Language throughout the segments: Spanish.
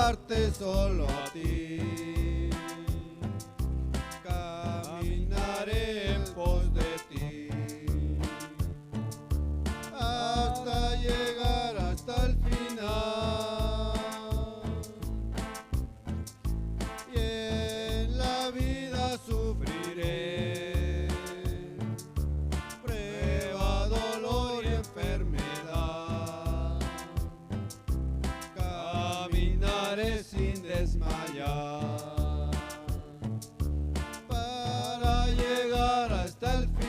alabarte solo a ti. Caminaré en pos de ti hasta llegar hasta el final. Y en la vida sufriré prueba, dolor y enfermedad. Caminaré sin desmayar para llegar hasta el final.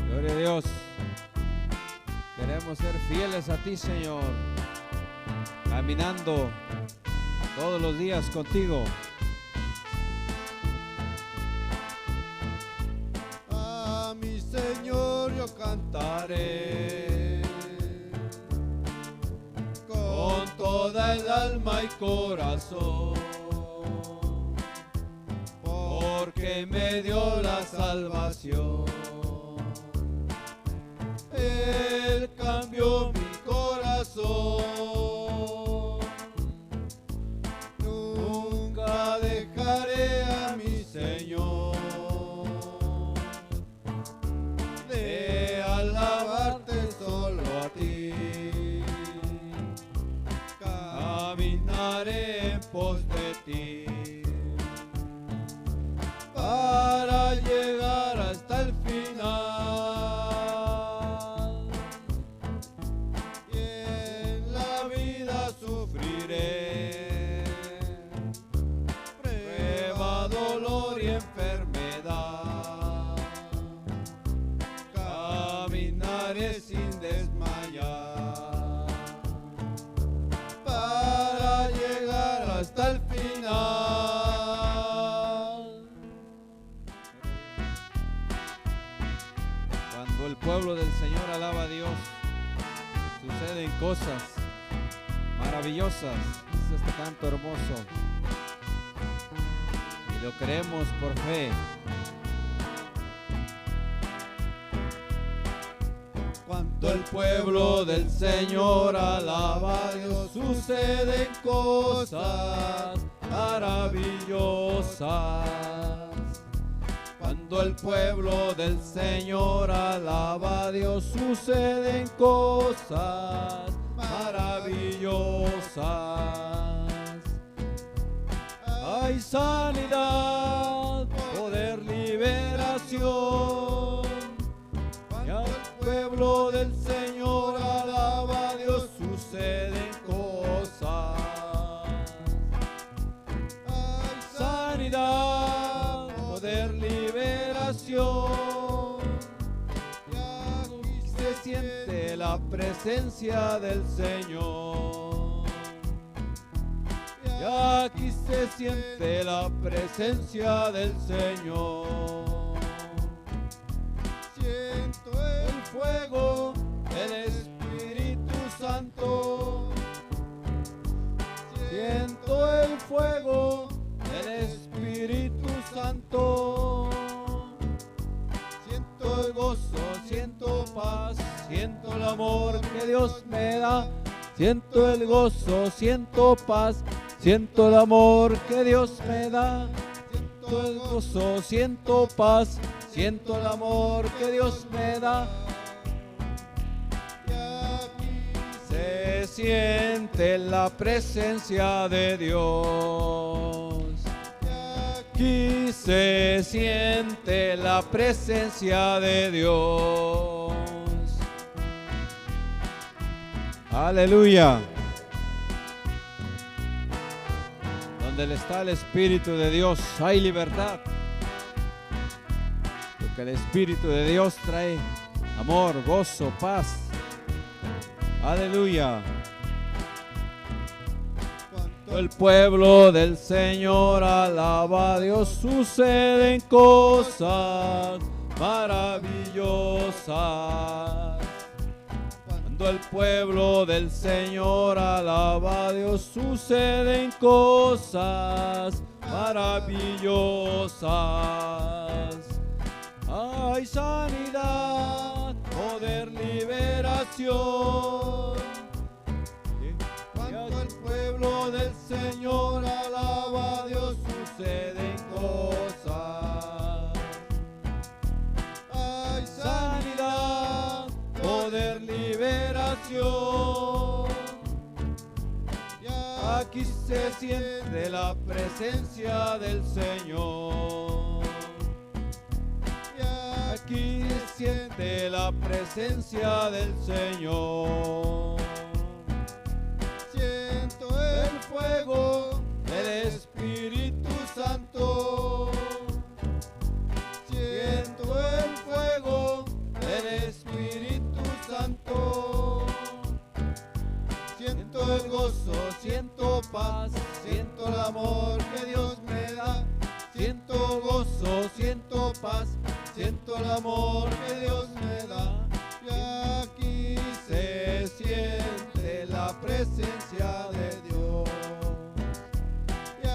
Gloria a Dios. Queremos ser fieles a ti, Señor, caminando todos los días contigo. A mi Señor yo cantaré con toda el alma y corazón, porque me dio la salvación. Él cambió mi corazón. Nunca dejaré a mi Señor de alabarte solo a ti. Caminaré en pos de ti para llegar hasta el final. Y en la vida sufriré prueba, dolor y enfermedad. Caminaré sin desmayar para llegar hasta el final. Cuando el pueblo del Señor alaba a Dios, suceden cosas maravillosas. Es este canto hermoso y lo creemos por fe. Cuando el pueblo del Señor alaba a Dios, suceden cosas maravillosas. Cuando el pueblo del Señor alaba a Dios, suceden cosas maravillosas. Hay sanidad, poder, liberación. Y al pueblo del Señor alaba a Dios, suceden cosas. Hay sanidad, poder, liberación. Y aquí se siente la presencia del Señor. Y aquí se siente la presencia del Señor. Siento el fuego del Espíritu Santo. Siento el fuego del Espíritu Santo. Siento el gozo, siento paz, siento el amor que Dios me da. Siento el gozo, siento paz, siento el amor que Dios me da. Siento el gozo, siento paz, siento el amor que Dios me da. Y aquí se siente la presencia de Dios. Y aquí se siente la presencia de Dios. Aleluya. Donde está el Espíritu de Dios hay libertad. Porque el Espíritu de Dios trae amor, gozo, paz. Aleluya. Cuando el pueblo del Señor alaba a Dios, suceden cosas maravillosas. Cuando el pueblo del Señor alaba a Dios, suceden cosas maravillosas. Hay sanidad, poder, liberación. Cuando el pueblo del Señor alaba a Dios, suceden cosas. Hay sanidad, poder, liberación. Aquí se siente la presencia del Señor. Aquí se siente la presencia del Señor. Siento el fuego del Espíritu Santo. Siento el fuego del Espíritu Santo. Siento el gozo, siento paz, siento el amor que Dios me da. Siento gozo, siento paz, siento el amor que Dios me da. Y aquí se siente la presencia de Dios. Y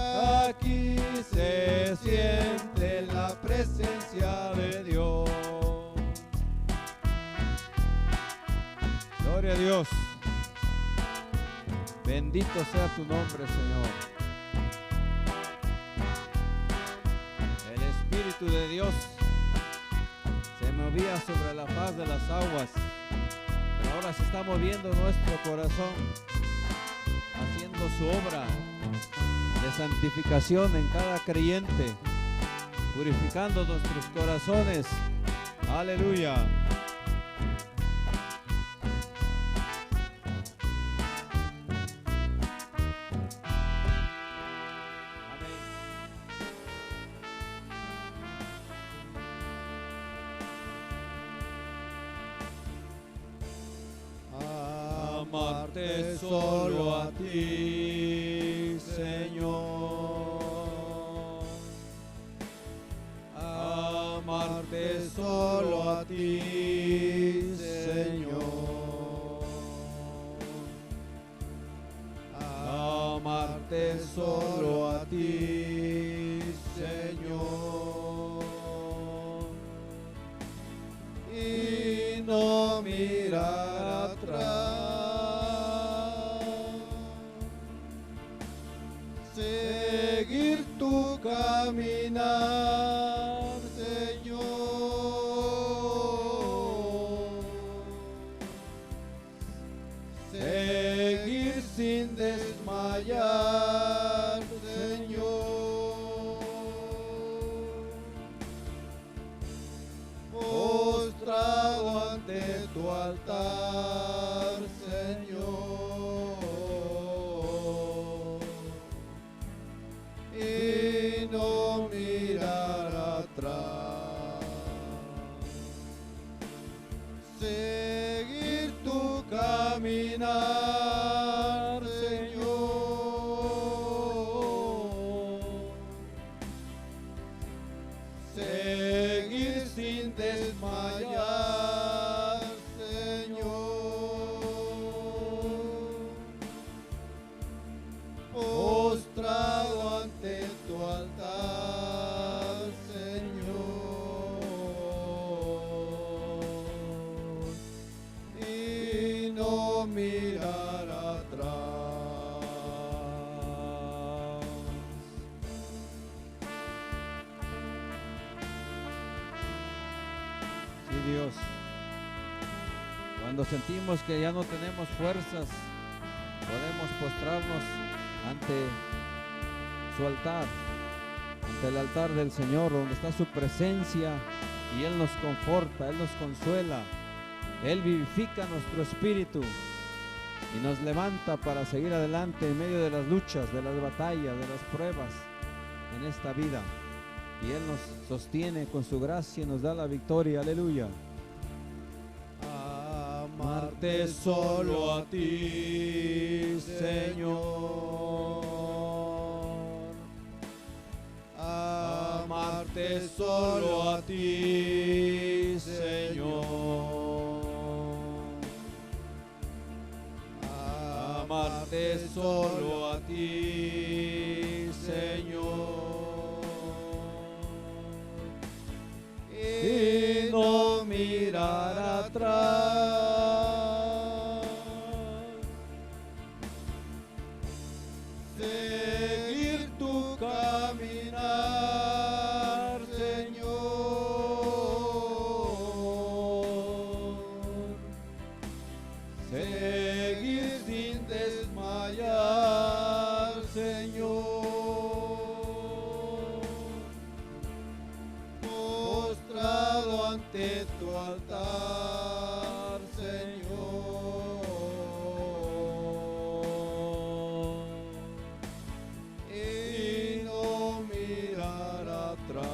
aquí se siente la presencia de Dios. Gloria a Dios. Bendito sea tu nombre, Señor. El Espíritu de Dios se movía sobre la faz de las aguas, pero ahora se está moviendo nuestro corazón, haciendo su obra de santificación en cada creyente, purificando nuestros corazones. Aleluya. Amarte solo a ti, Señor. Amarte solo a ti, Señor. Amarte solo a ti, Señor. Y no mirar atrás. Seguir tu caminar, Señor. Seguir sin desmayar, Señor. Postrado ante tu altar, Señor. Y no mirar atrás. Seguir tu caminar, Señor. Seguir sin desmayar, Señor. Postrado ante tu altar, Señor, y no mirar atrás. Sí, Dios, cuando sentimos que ya no tenemos fuerzas, podemos postrarnos ante su altar, ante el altar del Señor, donde está su presencia, y Él nos conforta, Él nos consuela, Él vivifica nuestro espíritu y nos levanta para seguir adelante en medio de las luchas, de las batallas, de las pruebas en esta vida. Y Él nos sostiene con su gracia y nos da la victoria. Aleluya. Amarte solo a ti, Señor. Amarte solo a ti, Señor. amarte solo a ti, Señor, y no mirar atrás, seguir tu caminar, Señor, seguir sin desmayar, Señor, postrado ante tu altar, Señor, y no mirar atrás,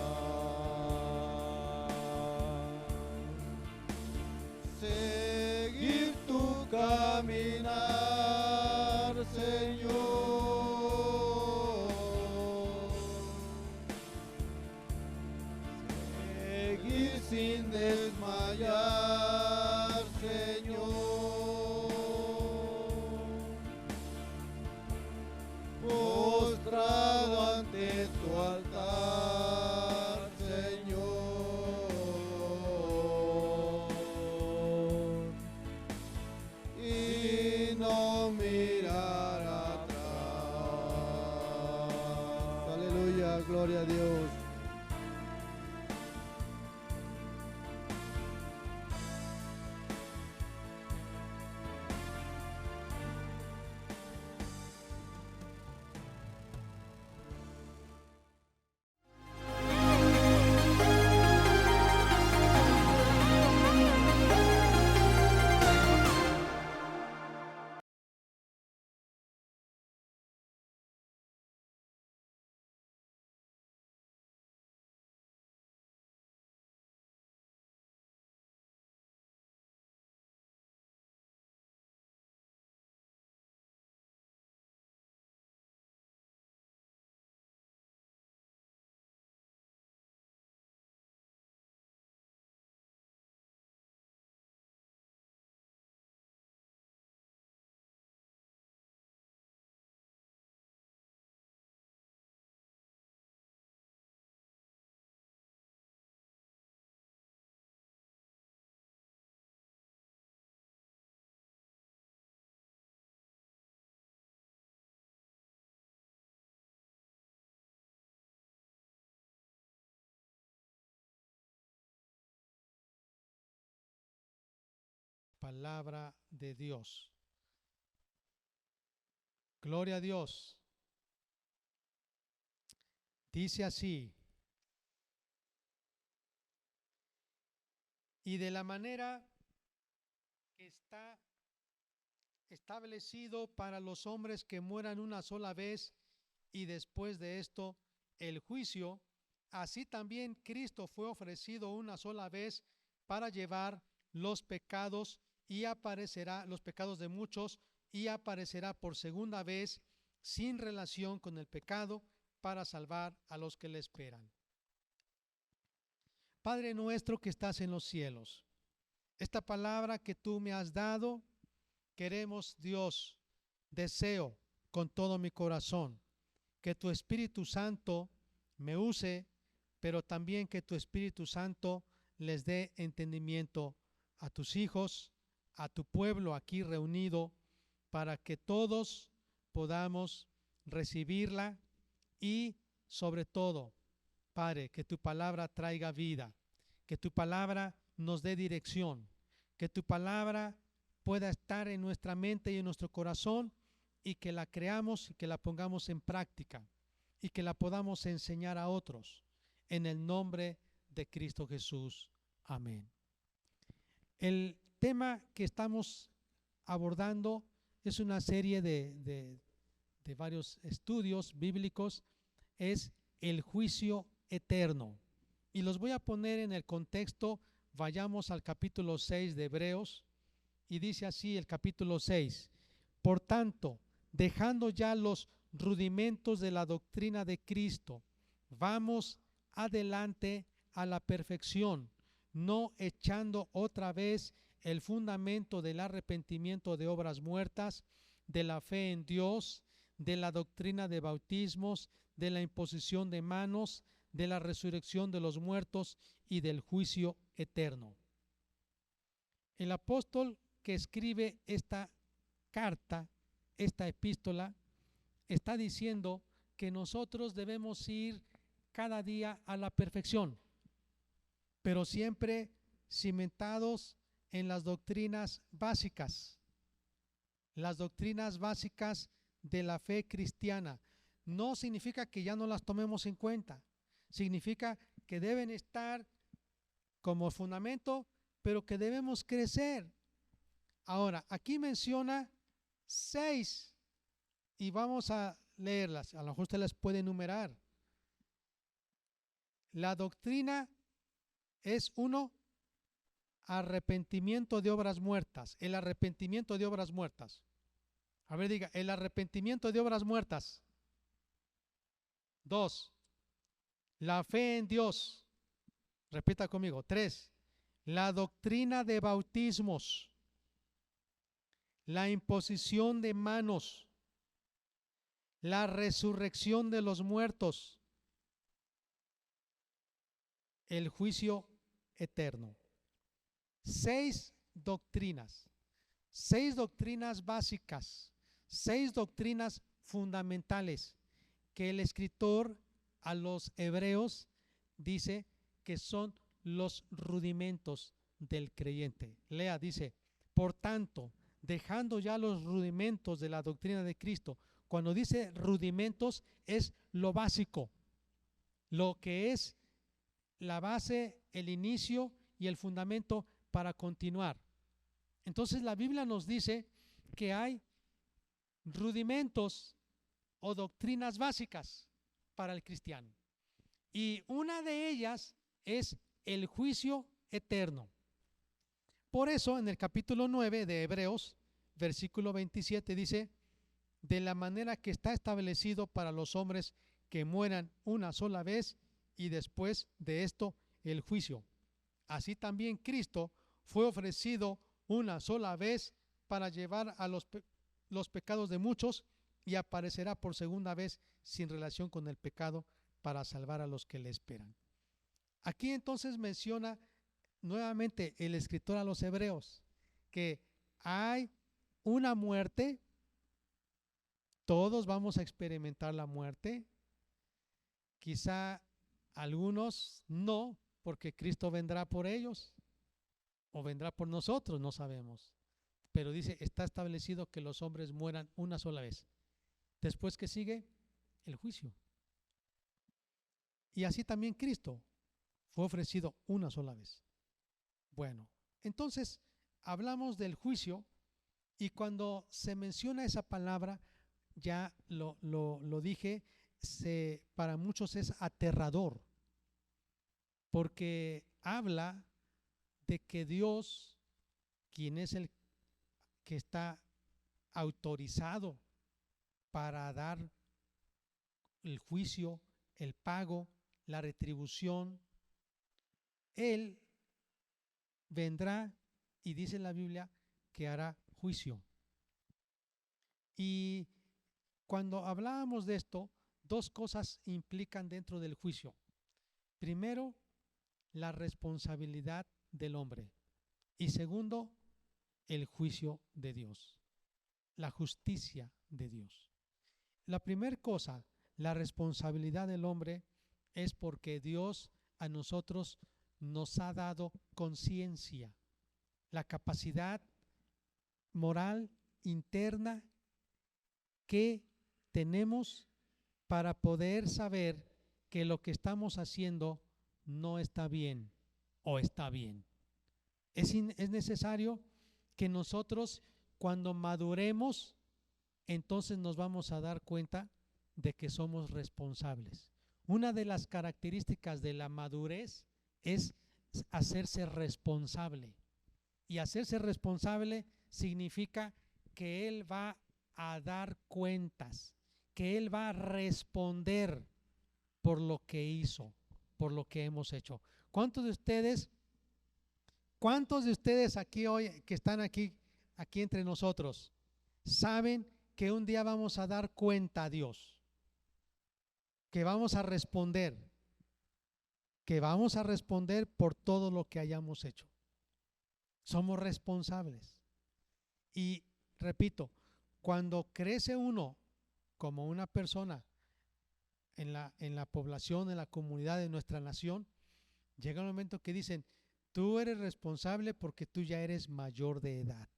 seguir tu caminar, Señor, seguir sin desmayar, Señor, postrado ante tu altar, Señor, y no mirar atrás. Aleluya, gloria a Dios. Palabra de Dios. Gloria a Dios. Dice así: y de la manera que está establecido para los hombres que mueran una sola vez y después de esto el juicio, así también Cristo fue ofrecido una sola vez para llevar los pecados los pecados de muchos, y aparecerá por segunda vez sin relación con el pecado para salvar a los que le esperan. Padre nuestro que estás en los cielos, esta palabra que tú me has dado, queremos, Dios, deseo con todo mi corazón que tu Espíritu Santo me use, pero también que tu Espíritu Santo les dé entendimiento a tus hijos, a tu pueblo aquí reunido, para que todos podamos recibirla y sobre todo, Padre, que tu palabra traiga vida, que tu palabra nos dé dirección, que tu palabra pueda estar en nuestra mente y en nuestro corazón, y que la creamos y que la pongamos en práctica y que la podamos enseñar a otros, en el nombre de Cristo Jesús. Amén. El tema que estamos abordando es una serie de varios estudios bíblicos, es el juicio eterno. Y los voy a poner en el contexto. Vayamos al capítulo 6 de Hebreos, y dice así el capítulo 6: por tanto, dejando ya los rudimentos de la doctrina de Cristo, vamos adelante a la perfección, no echando otra vez el fundamento del arrepentimiento de obras muertas, de la fe en Dios, de la doctrina de bautismos, de la imposición de manos, de la resurrección de los muertos y del juicio eterno. El apóstol que escribe esta carta, esta epístola, está diciendo que nosotros debemos ir cada día a la perfección, pero siempre cimentados en las doctrinas básicas de la fe cristiana. No significa que ya no las tomemos en cuenta, significa que deben estar como fundamento, pero que debemos crecer. Ahora, aquí menciona 6 y vamos a leerlas, a lo mejor usted las puede enumerar. La doctrina es 1, arrepentimiento de obras muertas, el arrepentimiento de obras muertas. A ver, diga, el arrepentimiento de obras muertas. 2, la fe en Dios. Repita conmigo. 3, la doctrina de bautismos, la imposición de manos, la resurrección de los muertos, el juicio eterno. 6 doctrinas, 6 doctrinas básicas, 6 doctrinas fundamentales que el escritor a los hebreos dice que son los rudimentos del creyente. Lea, dice, por tanto, dejando ya los rudimentos de la doctrina de Cristo. Cuando dice rudimentos es lo básico, lo que es la base, el inicio y el fundamento para continuar. Entonces la Biblia nos dice que hay rudimentos o doctrinas básicas para el cristiano. Y una de ellas es el juicio eterno. Por eso en el capítulo 9 de Hebreos, versículo 27 dice, de la manera que está establecido para los hombres que mueran una sola vez y después de esto el juicio. Así también Cristo fue ofrecido una sola vez para llevar a los pecados de muchos y aparecerá por segunda vez sin relación con el pecado para salvar a los que le esperan. Aquí entonces menciona nuevamente el escritor a los hebreos que hay una muerte, todos vamos a experimentar la muerte, quizá algunos no, porque Cristo vendrá por ellos o vendrá por nosotros, no sabemos. Pero dice, está establecido que los hombres mueran una sola vez. Después que sigue el juicio. Y así también Cristo fue ofrecido una sola vez. Bueno, entonces hablamos del juicio y cuando se menciona esa palabra, ya lo dije, para muchos es aterrador, porque habla de que Dios, quien es el que está autorizado para dar el juicio, el pago, la retribución, Él vendrá y dice en la Biblia que hará juicio. Y cuando hablábamos de esto, 2 cosas implican dentro del juicio. Primero, la responsabilidad del hombre. Y segundo, el juicio de Dios, la justicia de Dios. La primera cosa, la responsabilidad del hombre, es porque Dios a nosotros nos ha dado conciencia, la capacidad moral interna que tenemos para poder saber que lo que estamos haciendo no está bien o está bien. Es necesario que nosotros, cuando maduremos, entonces nos vamos a dar cuenta de que somos responsables. Una de las características de la madurez es hacerse responsable. Y hacerse responsable significa que él va a dar cuentas, que él va a responder por lo que hizo, por lo que hemos hecho. ¿Cuántos de ustedes aquí hoy, que están aquí entre nosotros, saben que un día vamos a dar cuenta a Dios, que vamos a responder, por todo lo que hayamos hecho. Somos responsables. Y repito, cuando crece uno como una persona en la población, en la comunidad de nuestra nación, llega un momento que dicen, tú eres responsable porque tú ya eres mayor de edad.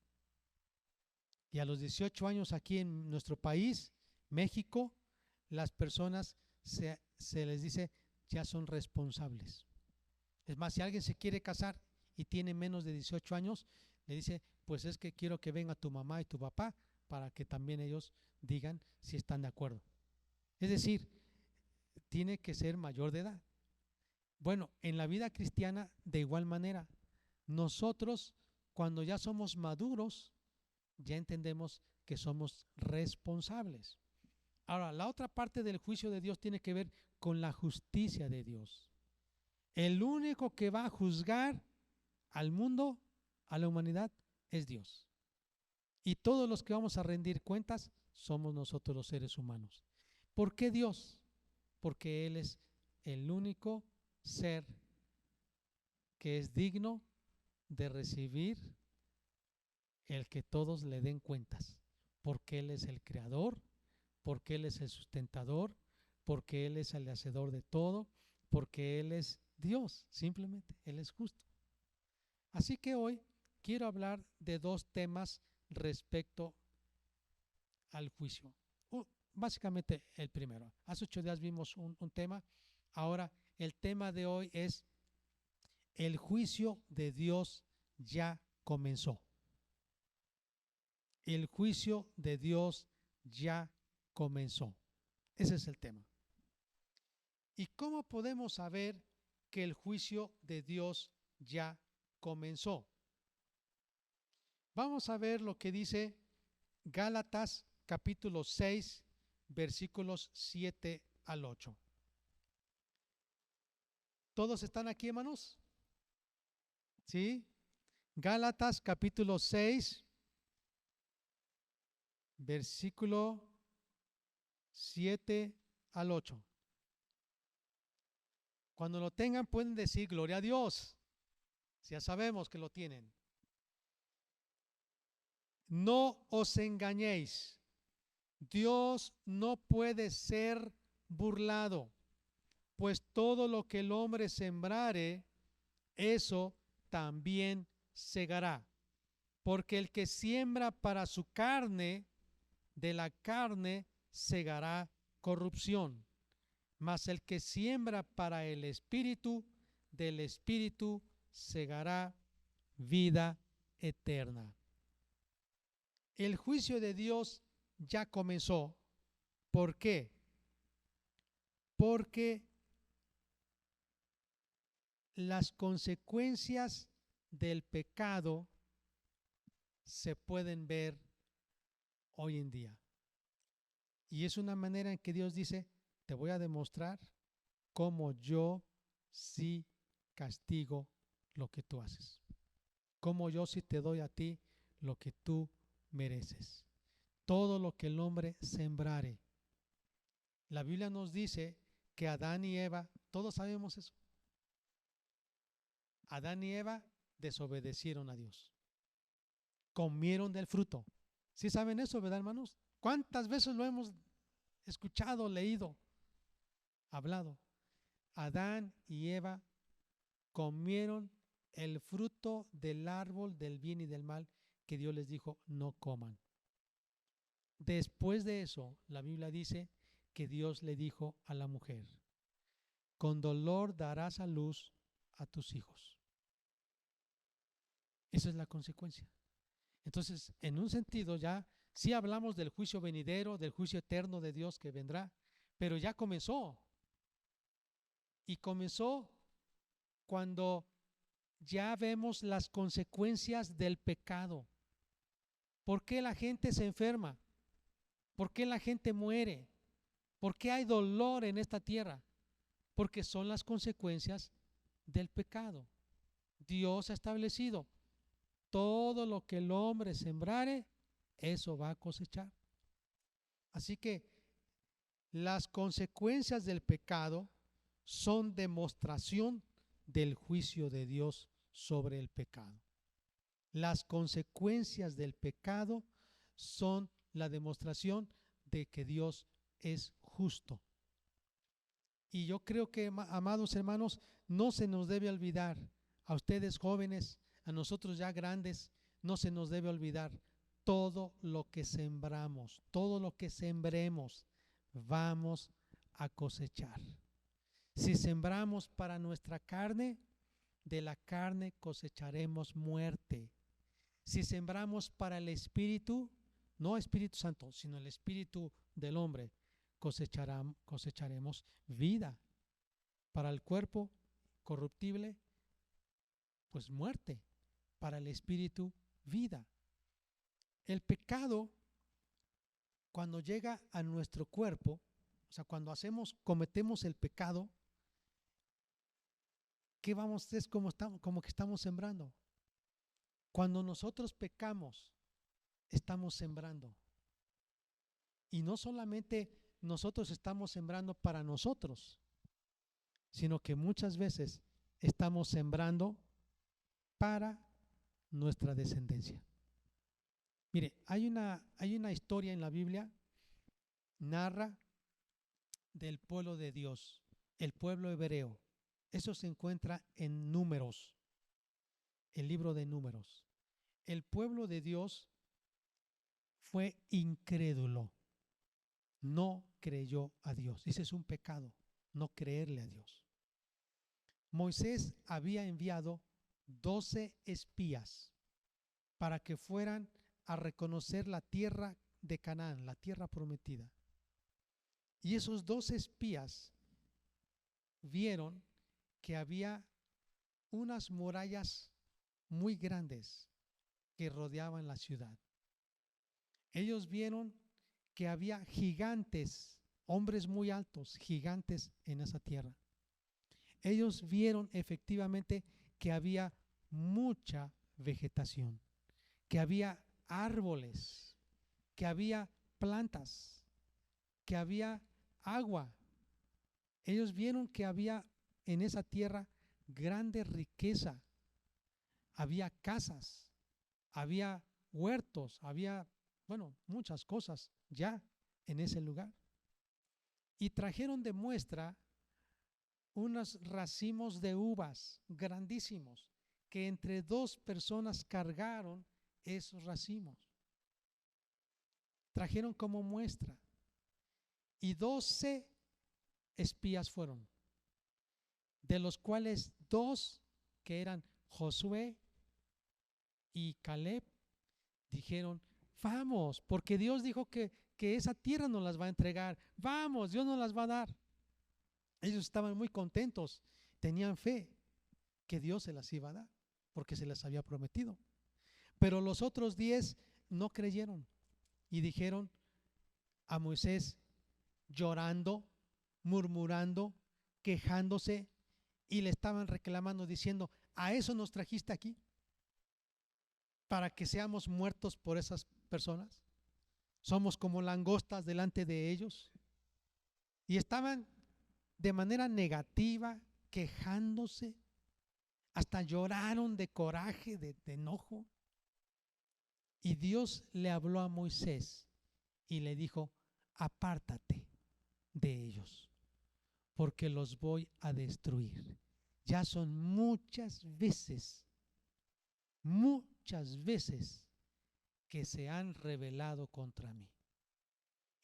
Y a los 18 años aquí en nuestro país, México, las personas se les dice ya son responsables. Es más, si alguien se quiere casar y tiene menos de 18 años, le dice, pues es que quiero que venga tu mamá y tu papá para que también ellos digan si están de acuerdo. Es decir, tiene que ser mayor de edad. Bueno, en la vida cristiana de igual manera, nosotros cuando ya somos maduros, ya entendemos que somos responsables. Ahora, la otra parte del juicio de Dios tiene que ver con la justicia de Dios. El único que va a juzgar al mundo, a la humanidad, es Dios. Y todos los que vamos a rendir cuentas somos nosotros los seres humanos. ¿Por qué Dios? Porque Él es el único ser que es digno de recibir el que todos le den cuentas, porque Él es el creador, porque Él es el sustentador, porque Él es el hacedor de todo, porque Él es Dios, simplemente, Él es justo. Así que hoy quiero hablar de dos temas respecto al juicio. Básicamente el primero. Hace 8 días vimos un tema, ahora el tema de hoy es el juicio de Dios ya comenzó. El juicio de Dios ya comenzó. Ese es el tema. ¿Y cómo podemos saber que el juicio de Dios ya comenzó? Vamos a ver lo que dice Gálatas capítulo 6, versículos 7 al 8. ¿Todos están aquí, hermanos? ¿Sí? Gálatas capítulo 6, versículo 7 al 8. Cuando lo tengan pueden decir gloria a Dios. Ya sabemos que lo tienen. No os engañéis. Dios no puede ser burlado, pues todo lo que el hombre sembrare, eso también segará. Porque el que siembra para su carne, de la carne segará corrupción. Mas el que siembra para el Espíritu, del Espíritu segará vida eterna. El juicio de Dios ya comenzó. ¿Por qué? Porque las consecuencias del pecado se pueden ver hoy en día. Y es una manera en que Dios dice, te voy a demostrar cómo yo sí castigo lo que tú haces. Cómo yo sí te doy a ti lo que tú mereces. Todo lo que el hombre sembrare. La Biblia nos dice que Adán y Eva, todos sabemos eso. Adán y Eva desobedecieron a Dios. Comieron del fruto. ¿Sí saben eso, verdad, hermanos? ¿Cuántas veces lo hemos escuchado, leído, hablado? Adán y Eva comieron el fruto del árbol del bien y del mal que Dios les dijo no coman. Después de eso, la Biblia dice que Dios le dijo a la mujer, con dolor darás a luz a tus hijos. Esa es la consecuencia. Entonces, en un sentido ya, sí hablamos del juicio venidero, del juicio eterno de Dios que vendrá, pero ya comenzó. Y comenzó cuando ya vemos las consecuencias del pecado. ¿Por qué la gente se enferma? ¿Por qué la gente muere? ¿Por qué hay dolor en esta tierra? Porque son las consecuencias del pecado. Dios ha establecido todo lo que el hombre sembrare, eso va a cosechar. Así que las consecuencias del pecado son demostración del juicio de Dios sobre el pecado. Las consecuencias del pecado son la demostración de que Dios es justo. Y yo creo que, amados hermanos, no se nos debe olvidar, a ustedes jóvenes, a nosotros ya grandes, no se nos debe olvidar, todo lo que sembramos, todo lo que sembremos, vamos a cosechar. Si sembramos para nuestra carne, de la carne cosecharemos muerte. Si sembramos para el Espíritu, no Espíritu Santo, sino el Espíritu del hombre, cosecharemos vida. Para el cuerpo corruptible, pues muerte. Para el Espíritu, vida. El pecado, cuando llega a nuestro cuerpo, o sea, cuando cometemos el pecado, ¿qué vamos? Es como que estamos sembrando. Cuando nosotros pecamos, estamos sembrando. Y no solamente nosotros estamos sembrando para nosotros, sino que muchas veces estamos sembrando para nuestra descendencia. Mire, hay una historia en la Biblia, narra del pueblo de Dios, el pueblo hebreo. Eso se encuentra en Números, el libro de Números. El pueblo de Dios fue incrédulo, no creyó a Dios. Ese es un pecado, no creerle a Dios. Moisés había enviado 12 espías para que fueran a reconocer la tierra de Canaán, la tierra prometida. Y esos 12 espías vieron que había unas murallas muy grandes que rodeaban la ciudad. Ellos vieron que había gigantes, hombres muy altos, gigantes en esa tierra. Ellos vieron efectivamente que había mucha vegetación, que había árboles, que había plantas, que había agua. Ellos vieron que había en esa tierra grande riqueza. Había casas, había huertos, había, muchas cosas ya en ese lugar. Y trajeron de muestra unos racimos de uvas grandísimos que entre 2 personas cargaron esos racimos. Trajeron como muestra. Y 12 espías fueron, de los cuales 2, que eran Josué y Caleb, dijeron: vamos, porque Dios dijo que esa tierra nos las va a entregar. Vamos, Dios nos las va a dar. Ellos estaban muy contentos, tenían fe que Dios se las iba a dar, porque se las había prometido. Pero los otros 10 no creyeron y dijeron a Moisés, llorando, murmurando, quejándose, y le estaban reclamando diciendo: ¿a eso nos trajiste aquí? ¿Para que seamos muertos por esas personas? Somos como langostas delante de ellos. Y estaban de manera negativa, quejándose, hasta lloraron de coraje, de enojo. Y Dios le habló a Moisés y le dijo: apártate de ellos, porque los voy a destruir. Ya son muchas veces que se han rebelado contra mí.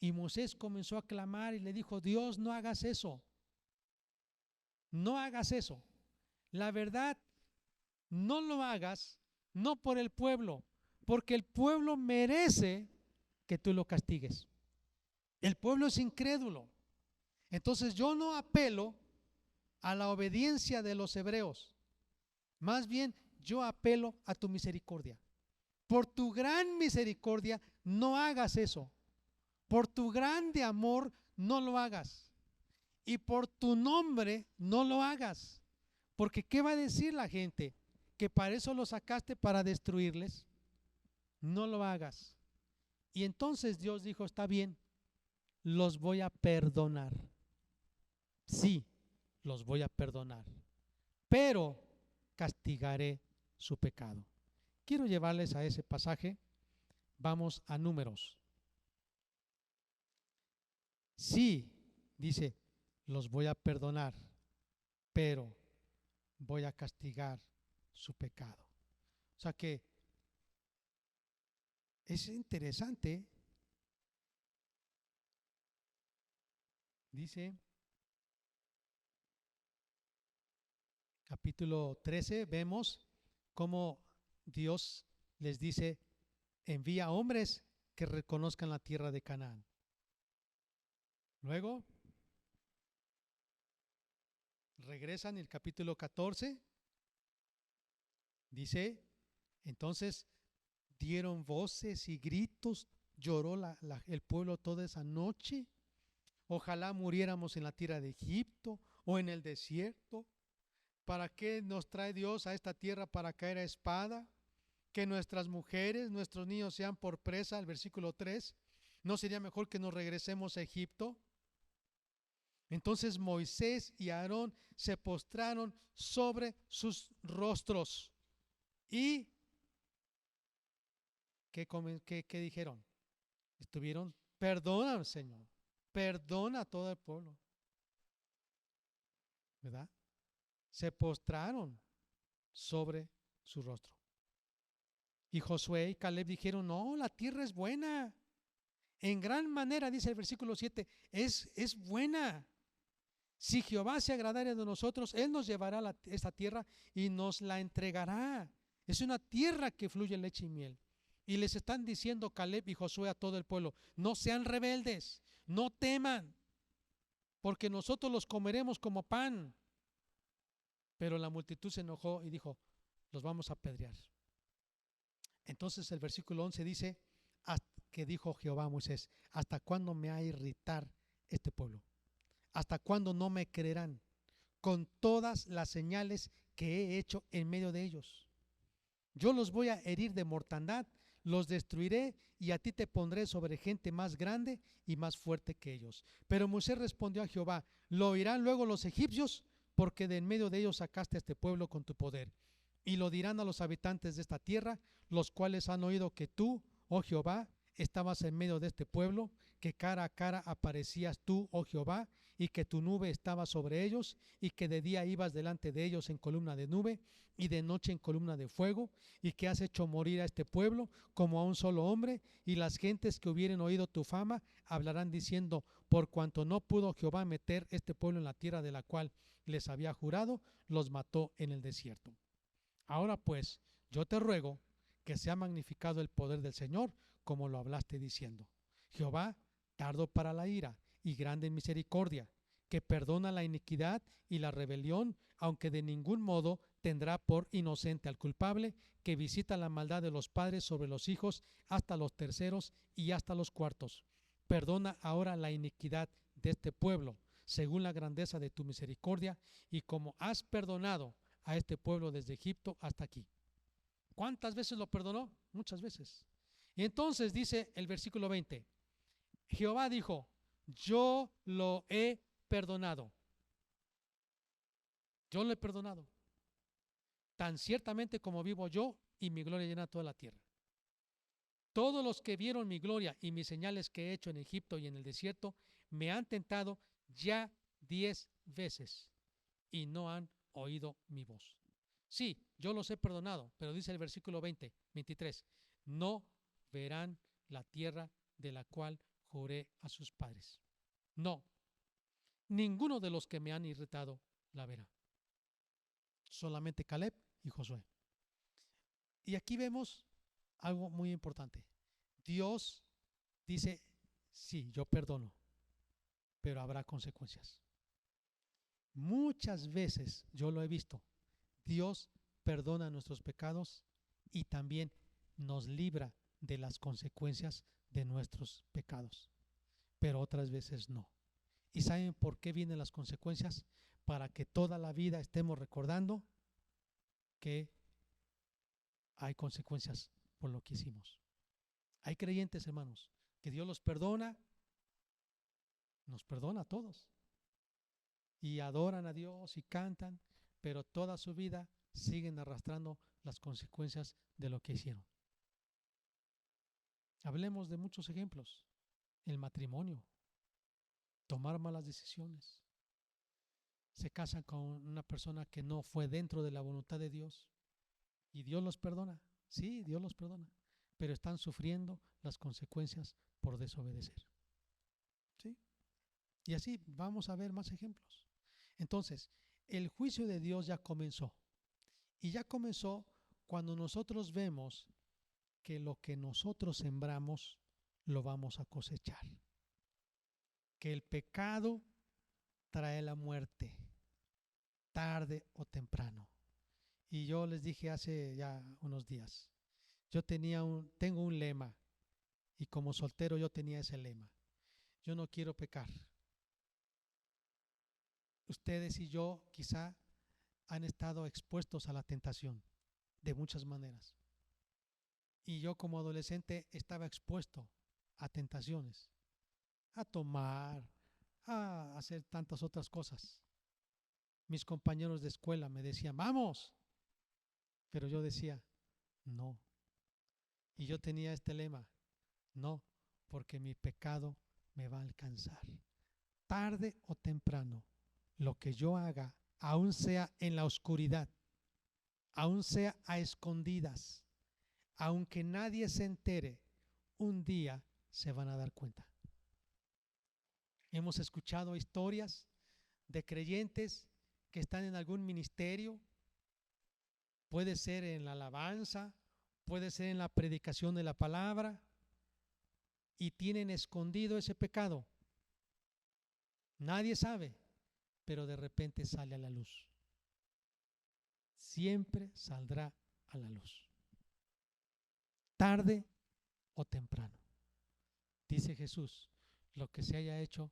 Y Moisés comenzó a clamar y le dijo: Dios, no hagas eso, no hagas eso. La verdad, no lo hagas, no por el pueblo, porque el pueblo merece que tú lo castigues. El pueblo es incrédulo. Entonces yo no apelo a la obediencia de los hebreos, más bien yo apelo a tu misericordia. Por tu gran misericordia no hagas eso. Por tu grande amor no lo hagas. Y por tu nombre no lo hagas. Porque ¿qué va a decir la gente? ¿Que para eso lo sacaste, para destruirles? No lo hagas. Y entonces Dios dijo: está bien, los voy a perdonar. Sí, los voy a perdonar, pero castigaré su pecado. Quiero llevarles a ese pasaje. Vamos a Números. Sí, dice, los voy a perdonar, pero voy a castigar su pecado. O sea que es interesante. Dice, capítulo 13, vemos cómo Dios les dice, envía hombres que reconozcan la tierra de Canaán. Luego, regresan el capítulo 14, dice, entonces dieron voces y gritos, lloró el pueblo toda esa noche. Ojalá muriéramos en la tierra de Egipto o en el desierto. ¿Para qué nos trae Dios a esta tierra para caer a espada? Que nuestras mujeres, nuestros niños sean por presa, el versículo 3. ¿No sería mejor que nos regresemos a Egipto? Entonces Moisés y Aarón se postraron sobre sus rostros. ¿Y qué dijeron? Estuvieron, perdona, Señor, perdona a todo el pueblo, ¿verdad? Se postraron sobre su rostro. Y Josué y Caleb dijeron, no, la tierra es buena. En gran manera, dice el versículo 7, es buena. Si Jehová se agradare de nosotros, Él nos llevará esta tierra y nos la entregará. Es una tierra que fluye leche y miel. Y les están diciendo Caleb y Josué a todo el pueblo, no sean rebeldes, no teman, porque nosotros los comeremos como pan. Pero la multitud se enojó y dijo, los vamos a apedrear. Entonces el versículo 11 dice, que dijo Jehová a Moisés, ¿hasta cuándo me ha de irritar este pueblo? ¿Hasta cuándo no me creerán con todas las señales que he hecho en medio de ellos? Yo los voy a herir de mortandad, los destruiré y a ti te pondré sobre gente más grande y más fuerte que ellos. Pero Moisés respondió a Jehová, ¿lo oirán luego los egipcios? Porque de en medio de ellos sacaste a este pueblo con tu poder. Y lo dirán a los habitantes de esta tierra, los cuales han oído que tú, oh Jehová, estabas en medio de este pueblo, que cara a cara aparecías tú, oh Jehová, y que tu nube estaba sobre ellos, y que de día ibas delante de ellos en columna de nube, y de noche en columna de fuego, y que has hecho morir a este pueblo como a un solo hombre, y las gentes que hubieren oído tu fama hablarán diciendo, por cuanto no pudo Jehová meter este pueblo en la tierra de la cual les había jurado, los mató en el desierto. Ahora pues, yo te ruego que sea magnificado el poder del Señor, como lo hablaste diciendo. Jehová, tardo para la ira y grande en misericordia, que perdona la iniquidad y la rebelión, aunque de ningún modo tendrá por inocente al culpable, que visita la maldad de los padres sobre los hijos hasta los terceros y hasta los cuartos. Perdona ahora la iniquidad de este pueblo, según la grandeza de tu misericordia, y como has perdonado a este pueblo desde Egipto hasta aquí. ¿Cuántas veces lo perdonó? Muchas veces. Y entonces dice el versículo 20, Jehová dijo, yo lo he perdonado. Yo lo he perdonado. Tan ciertamente como vivo yo y mi gloria llena toda la tierra. Todos los que vieron mi gloria y mis señales que he hecho en Egipto y en el desierto me han tentado ya 10 veces y no han oído mi voz. Sí, yo los he perdonado, pero dice el versículo 23, no verán la tierra de la cual juré a sus padres. No, ninguno de los que me han irritado la verá. Solamente Caleb y Josué. Y aquí vemos algo muy importante. Dios dice, sí, yo perdono, pero habrá consecuencias. Muchas veces yo lo he visto. Dios perdona nuestros pecados y también nos libra de las consecuencias de nuestros pecados, pero otras veces no. ¿Y saben por qué vienen las consecuencias? Para que toda la vida estemos recordando que hay consecuencias por lo que hicimos. Hay creyentes, hermanos, que Dios los perdona nos perdona a todos. Y adoran a Dios y cantan, pero toda su vida siguen arrastrando las consecuencias de lo que hicieron. Hablemos de muchos ejemplos. El matrimonio, tomar malas decisiones. Se casan con una persona que no fue dentro de la voluntad de Dios y Dios los perdona. Sí, Dios los perdona, pero están sufriendo las consecuencias por desobedecer. ¿Sí? Y así vamos a ver más ejemplos. Entonces, el juicio de Dios ya comenzó. Y ya comenzó cuando nosotros vemos que lo que nosotros sembramos lo vamos a cosechar. Que el pecado trae la muerte, tarde o temprano. Y yo les dije hace ya unos días, tengo un lema, y como soltero yo tenía ese lema: yo no quiero pecar. Ustedes y yo quizá han estado expuestos a la tentación de muchas maneras. Y yo como adolescente estaba expuesto a tentaciones, a tomar, a hacer tantas otras cosas. Mis compañeros de escuela me decían, vamos, pero yo decía, no. Y yo tenía este lema, no, porque mi pecado me va a alcanzar. Tarde o temprano, lo que yo haga, aun sea en la oscuridad, aun sea a escondidas, aunque nadie se entere, un día se van a dar cuenta. Hemos escuchado historias de creyentes que están en algún ministerio, puede ser en la alabanza, puede ser en la predicación de la palabra, y tienen escondido ese pecado. Nadie sabe, pero de repente sale a la luz. Siempre saldrá a la luz, tarde o temprano. Dice Jesús, lo que se haya hecho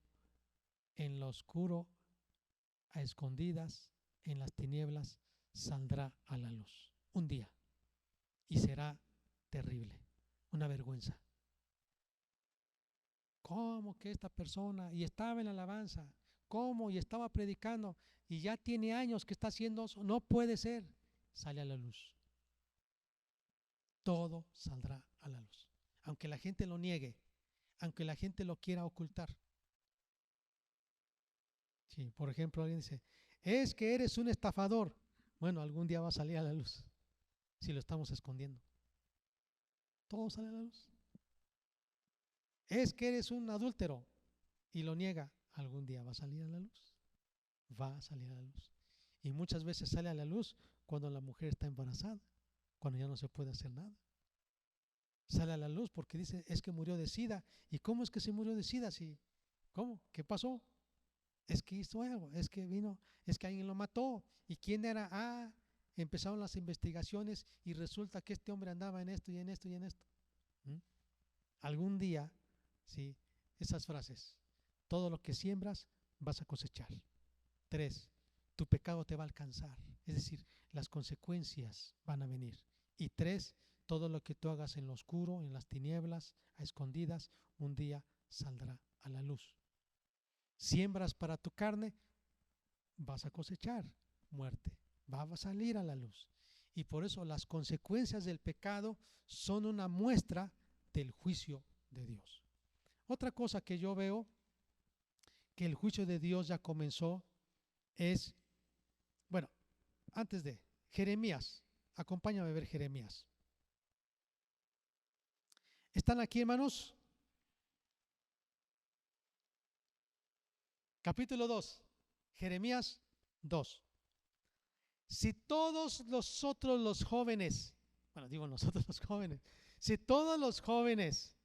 en lo oscuro, a escondidas, en las tinieblas, saldrá a la luz un día, y será terrible, una vergüenza. ¿Cómo que esta persona, y estaba en la alabanza, cómo, y estaba predicando, y ya tiene años que está haciendo eso? No puede ser. Sale a la luz. Todo saldrá a la luz, aunque la gente lo niegue, aunque la gente lo quiera ocultar. Sí, por ejemplo, alguien dice, es que eres un estafador. Bueno, algún día va a salir a la luz, si lo estamos escondiendo. Todo sale a la luz. Es que eres un adúltero y lo niega. Algún día va a salir a la luz. Va a salir a la luz. Y muchas veces sale a la luz cuando la mujer está embarazada, cuando ya no se puede hacer nada. Sale a la luz porque dice, es que murió de SIDA. ¿Y cómo es que se murió de SIDA? ¿Cómo? ¿Qué pasó? Es que hizo algo, es que vino, es que alguien lo mató. ¿Y quién era? Empezaron las investigaciones y resulta que este hombre andaba en esto y en esto y en esto. Algún día, sí, esas frases, todo lo que siembras vas a cosechar. 3, tu pecado te va a alcanzar, es decir, las consecuencias van a venir. Y 3, todo lo que tú hagas en lo oscuro, en las tinieblas, a escondidas, un día saldrá a la luz. Siembras para tu carne, vas a cosechar muerte, va a salir a la luz. Y por eso las consecuencias del pecado son una muestra del juicio de Dios. Otra cosa que yo veo que el juicio de Dios ya comenzó es, bueno, antes de Jeremías, acompáñame a ver Jeremías. ¿Están aquí, hermanos? Capítulo 2, Jeremías 2. Si todos nosotros los jóvenes, bueno, digo nosotros los jóvenes, si todos los jóvenes,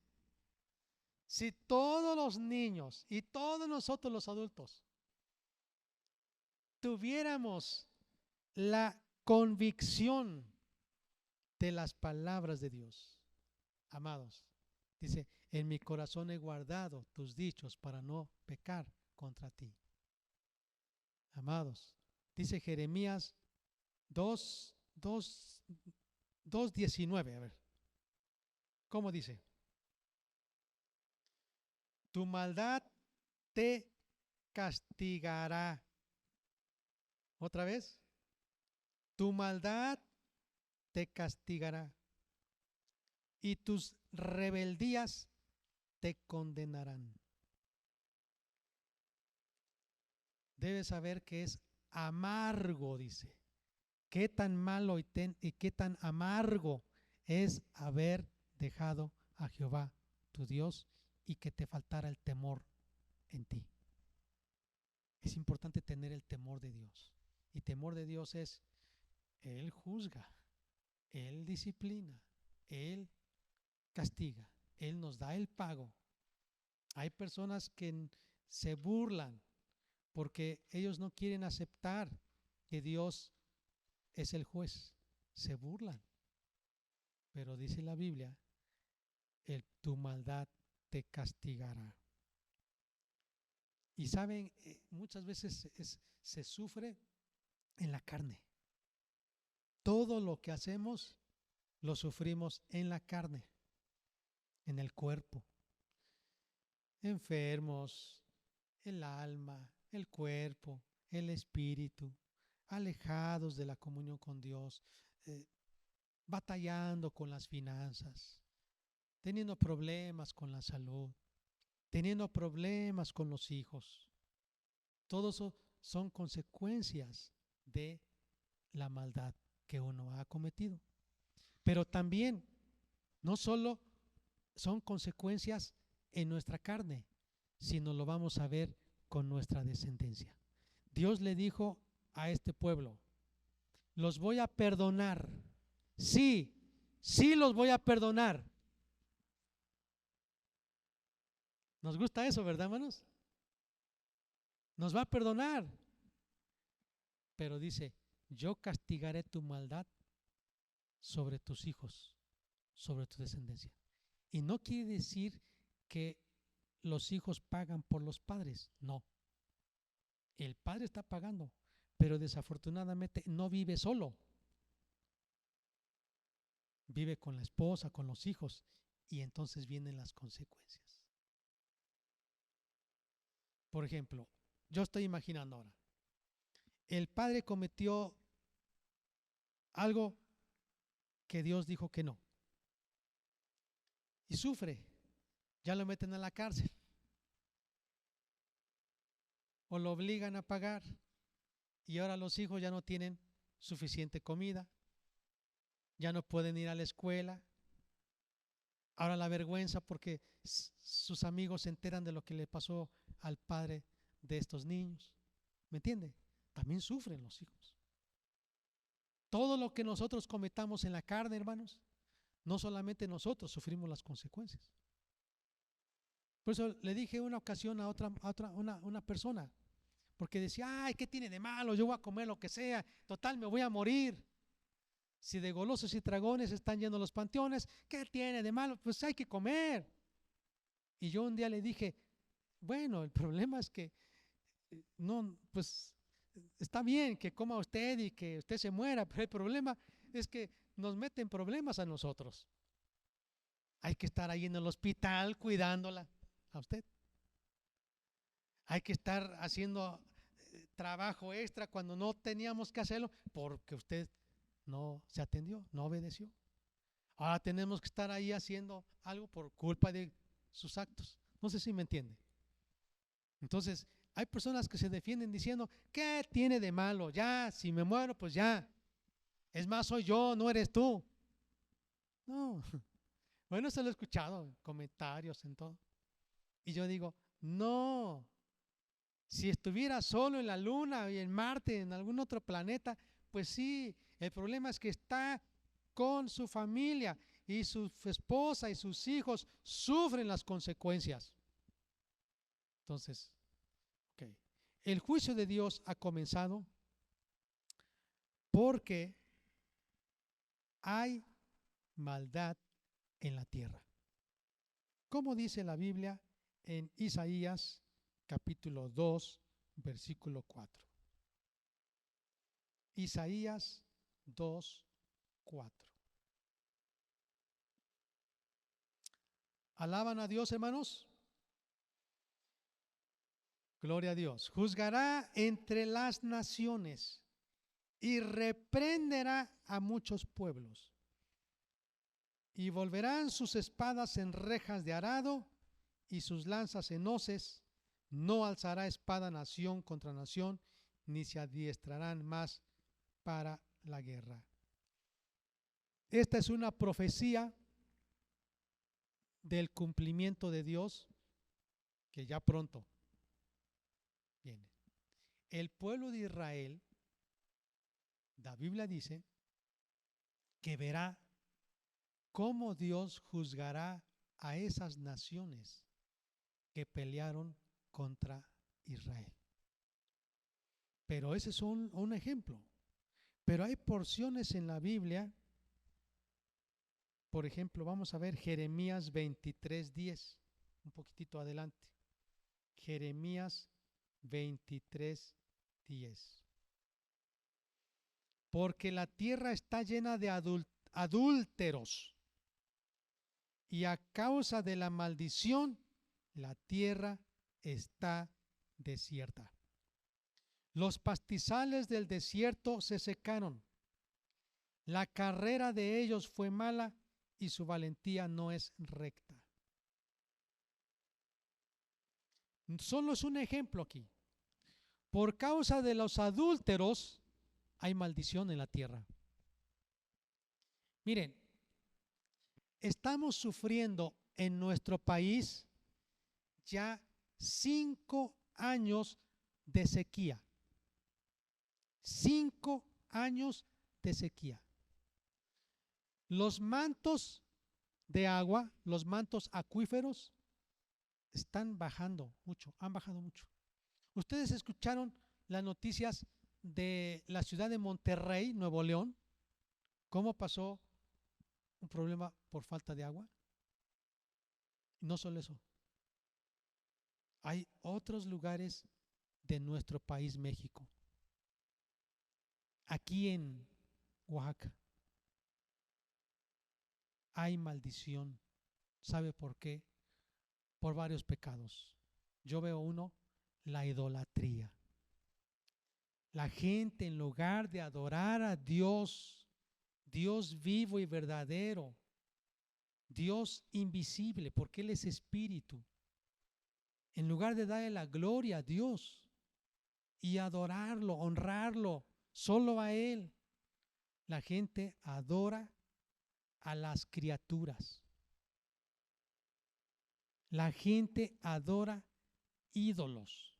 si todos los niños y todos nosotros los adultos tuviéramos la convicción de las palabras de Dios, amados, dice, en mi corazón he guardado tus dichos para no pecar contra ti. Amados, dice Jeremías 2:19, a ver, ¿cómo dice? Tu maldad te castigará. Otra vez, tu maldad te castigará y tus rebeldías te condenarán. Debes saber que es amargo, dice. Qué tan malo y qué tan amargo es haber dejado a Jehová, tu Dios, y que te faltara el temor en ti. Es importante tener el temor de Dios. Y temor de Dios es, Él juzga, Él disciplina, Él castiga, Él nos da el pago. Hay personas que se burlan porque ellos no quieren aceptar que Dios es el juez. Se burlan. Pero dice la Biblia, tu maldad te castigará. Y saben, muchas veces se sufre en la carne. Todo lo que hacemos lo sufrimos en la carne, en el cuerpo. Enfermos, el alma, el cuerpo, el espíritu, alejados de la comunión con Dios, batallando con las finanzas, teniendo problemas con la salud, teniendo problemas con los hijos. Todo eso son consecuencias de la maldad que uno ha cometido. Pero también, no solo son consecuencias en nuestra carne, sino lo vamos a ver con nuestra descendencia. Dios le dijo a este pueblo, los voy a perdonar. Sí, sí los voy a perdonar. Nos gusta eso, ¿verdad, hermanos? Nos va a perdonar. Pero dice, yo castigaré tu maldad sobre tus hijos, sobre tu descendencia. Y no quiere decir que los hijos pagan por los padres, no. El padre está pagando, pero desafortunadamente no vive solo. Vive con la esposa, con los hijos, y entonces vienen las consecuencias. Por ejemplo, yo estoy imaginando ahora, el padre cometió algo que Dios dijo que no, y sufre, ya lo meten a la cárcel, o lo obligan a pagar, y ahora los hijos ya no tienen suficiente comida, ya no pueden ir a la escuela. Ahora la vergüenza porque sus amigos se enteran de lo que le pasó al padre de estos niños. ¿Me entiende? También sufren los hijos. Todo lo que nosotros cometamos en la carne, hermanos, no solamente nosotros sufrimos las consecuencias. Por eso le dije una ocasión a una persona, porque decía, ay, ¿qué tiene de malo? Yo voy a comer lo que sea, total me voy a morir. Si de golosos y dragones están yendo los panteones, ¿qué tiene de malo? Pues hay que comer. Y yo un día le dije, bueno, el problema es que no, pues está bien que coma usted y que usted se muera, pero el problema es que nos meten problemas a nosotros. Hay que estar ahí en el hospital cuidándola a usted. Hay que estar haciendo trabajo extra cuando no teníamos que hacerlo porque usted no se atendió, no obedeció. Ahora tenemos que estar ahí haciendo algo por culpa de sus actos. No sé si me entiende. Entonces, hay personas que se defienden diciendo, ¿qué tiene de malo? Ya, si me muero, pues ya. Es más, soy yo, no eres tú. No. Bueno, se lo he escuchado en comentarios, en todo. Y yo digo, no. Si estuviera solo en la Luna y en Marte, en algún otro planeta, pues sí. El problema es que está con su familia y su esposa y sus hijos sufren las consecuencias. Entonces, okay. El juicio de Dios ha comenzado porque hay maldad en la tierra. Como dice la Biblia en Isaías capítulo 2, versículo 4. Isaías 2, 4. ¿Alaban a Dios, hermanos? Gloria a Dios. Juzgará entre las naciones y reprenderá a muchos pueblos. Y volverán sus espadas en rejas de arado y sus lanzas en hoces. No alzará espada nación contra nación, ni se adiestrarán más para la guerra. Esta es una profecía del cumplimiento de Dios que ya pronto viene. El pueblo de Israel, la Biblia dice que verá cómo Dios juzgará a esas naciones que pelearon contra Israel. Pero ese es un ejemplo. Pero hay porciones en la Biblia, por ejemplo, vamos a ver Jeremías 23:10, un poquitito adelante. Jeremías 23:10. Porque la tierra está llena de adúlteros, y a causa de la maldición, la tierra está desierta. Los pastizales del desierto se secaron. La carrera de ellos fue mala y su valentía no es recta. Solo es un ejemplo aquí. Por causa de los adúlteros hay maldición en la tierra. Miren, estamos sufriendo en nuestro país ya 5 años de sequía. 5 años de sequía. Los mantos de agua, los mantos acuíferos, están bajando mucho, han bajado mucho. Ustedes escucharon las noticias de la ciudad de Monterrey, Nuevo León, cómo pasó un problema por falta de agua. No solo eso, hay otros lugares de nuestro país, México, aquí en Oaxaca, hay maldición. ¿Sabe por qué? Por varios pecados. Yo veo uno, la idolatría. La gente, en lugar de adorar a Dios, Dios vivo y verdadero, Dios invisible, porque Él es espíritu, en lugar de darle la gloria a Dios y adorarlo, honrarlo, solo a Él, la gente adora a las criaturas. La gente adora ídolos,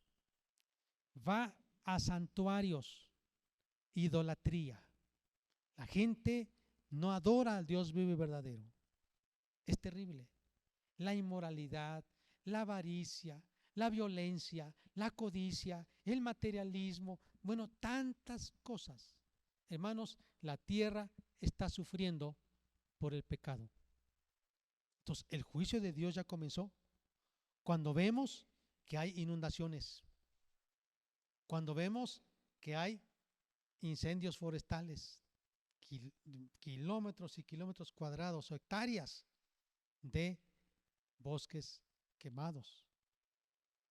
va a santuarios, idolatría. La gente no adora al Dios vivo y verdadero. Es terrible. La inmoralidad, la avaricia, la violencia, la codicia, el materialismo, bueno, tantas cosas. Hermanos, la tierra está sufriendo por el pecado. Entonces, el juicio de Dios ya comenzó. Cuando vemos que hay inundaciones, cuando vemos que hay incendios forestales, kilómetros y kilómetros cuadrados o hectáreas de bosques quemados,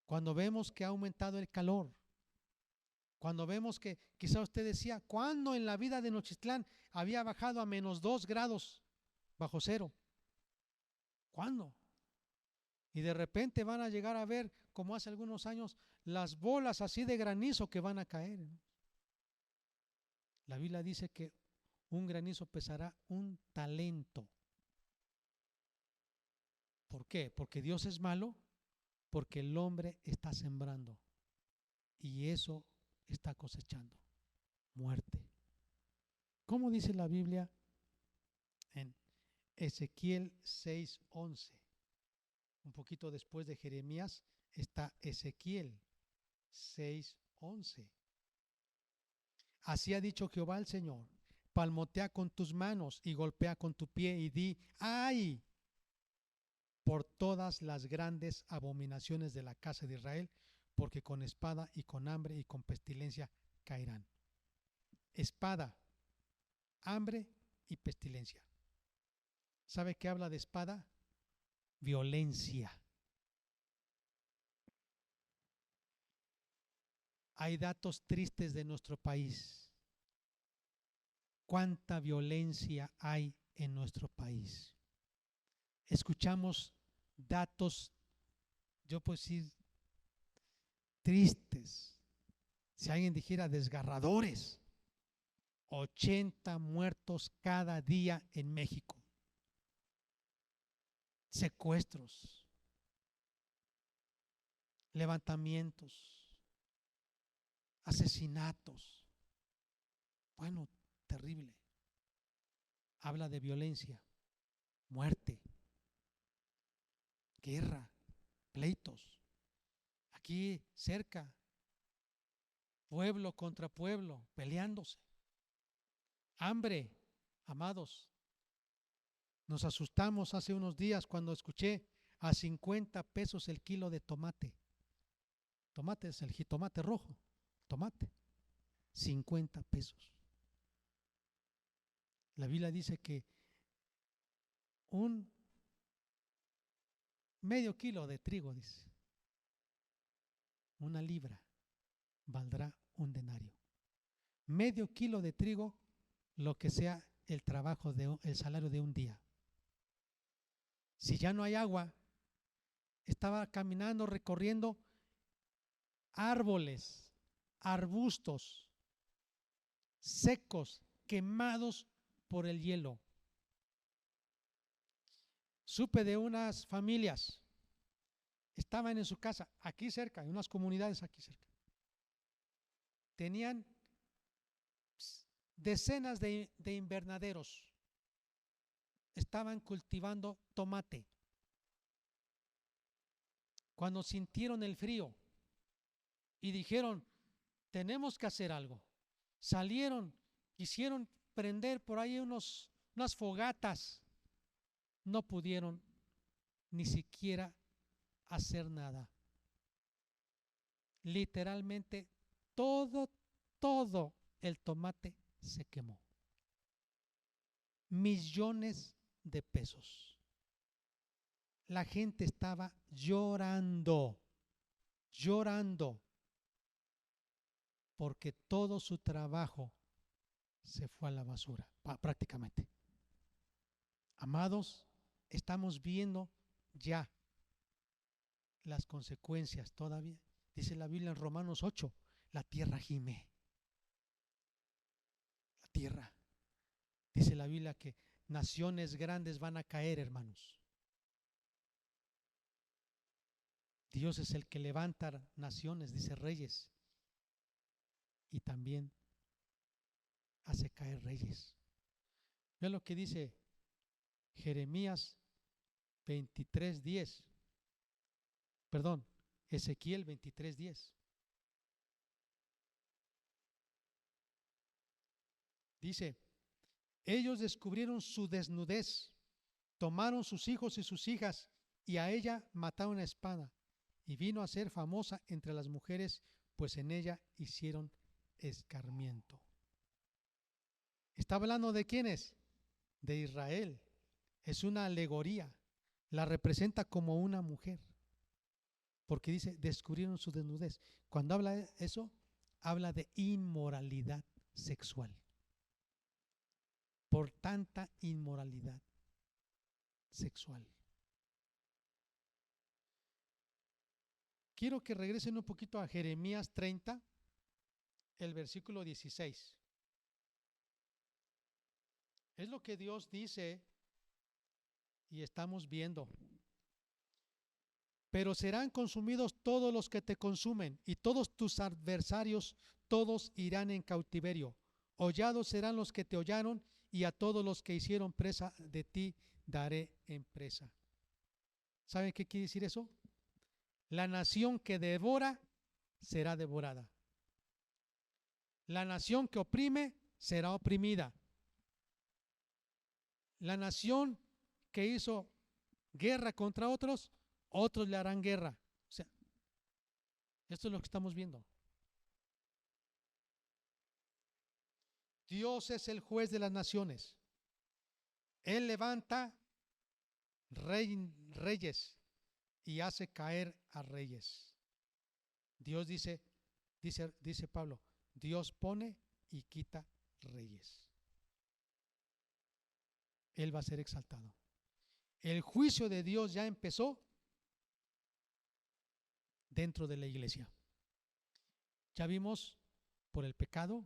cuando vemos que ha aumentado el calor, cuando vemos que quizá usted decía, ¿cuándo en la vida de Nochistlán había bajado a -2 grados bajo cero? ¿Cuándo? Y de repente van a llegar a ver, como hace algunos años, las bolas así de granizo que van a caer, ¿no? La Biblia dice que un granizo pesará un talento. ¿Por qué? Porque Dios es malo, porque el hombre está sembrando y eso está cosechando muerte. ¿Cómo dice la Biblia en Ezequiel 6:11? Un poquito después de Jeremías está Ezequiel 6:11. Así ha dicho Jehová el Señor: palmotea con tus manos y golpea con tu pie y di: ¡ay! Por todas las grandes abominaciones de la casa de Israel, porque con espada y con hambre y con pestilencia caerán. Espada, hambre y pestilencia. ¿Sabe qué habla de espada? Violencia. Hay datos tristes de nuestro país. Cuánta violencia hay en nuestro país. Escuchamos datos, yo puedo decir, tristes. Si alguien dijera desgarradores. 80 muertos cada día en México. Secuestros, levantamientos, asesinatos. Bueno, terrible. Habla de violencia, muerte, guerra, pleitos. Aquí cerca, pueblo contra pueblo, peleándose. Hambre, amados. Nos asustamos hace unos días cuando escuché a 50 pesos el kilo de tomate. Tomate es el jitomate rojo, tomate. 50 pesos. La Biblia dice que un medio kilo de trigo, dice, una libra valdrá un denario. Medio kilo de trigo, lo que sea el trabajo el salario de un día. Si ya no hay agua, estaba caminando, recorriendo árboles, arbustos secos, quemados por el hielo. Supe de unas familias, estaban en su casa, aquí cerca, en unas comunidades aquí cerca. Tenían decenas de invernaderos. Estaban cultivando tomate. Cuando sintieron el frío y dijeron, tenemos que hacer algo, salieron, quisieron prender por ahí unas fogatas, no pudieron ni siquiera hacer nada. Literalmente todo el tomate se quemó. Millones de pesos. La gente estaba llorando, porque todo su trabajo se fue a la basura, prácticamente. Amados, estamos viendo ya las consecuencias todavía. Dice la Biblia en Romanos 8, la tierra gime. La tierra. Dice la Biblia que naciones grandes van a caer, hermanos. Dios es el que levanta naciones, dice reyes, y también hace caer reyes. Vean lo que dice Jeremías 23:10. Perdón, Ezequiel 23:10. Dice, ellos descubrieron su desnudez, tomaron sus hijos y sus hijas y a ella mataron a espada, y vino a ser famosa entre las mujeres, pues en ella hicieron escarmiento. ¿Está hablando de quiénes? De Israel. Es una alegoría. La representa como una mujer. Porque dice, descubrieron su desnudez. Cuando habla de eso, habla de inmoralidad sexual. Por tanta inmoralidad sexual. Quiero que regresen un poquito a Jeremías 30, el versículo 16. Es lo que Dios dice y estamos viendo. Pero serán consumidos todos los que te consumen, y todos tus adversarios, todos irán en cautiverio. Hollados serán los que te hollaron, y a todos los que hicieron presa de ti daré en presa. ¿Saben qué quiere decir eso? La nación que devora será devorada. La nación que oprime será oprimida. La nación que hizo guerra contra otros, otros le harán guerra. O sea, esto es lo que estamos viendo. Dios es el juez de las naciones. Él levanta reyes y hace caer a reyes. Dios dice, Dice Pablo, Dios pone y quita reyes. Él va a ser exaltado. El juicio de Dios ya empezó dentro de la iglesia. Ya vimos por el pecado,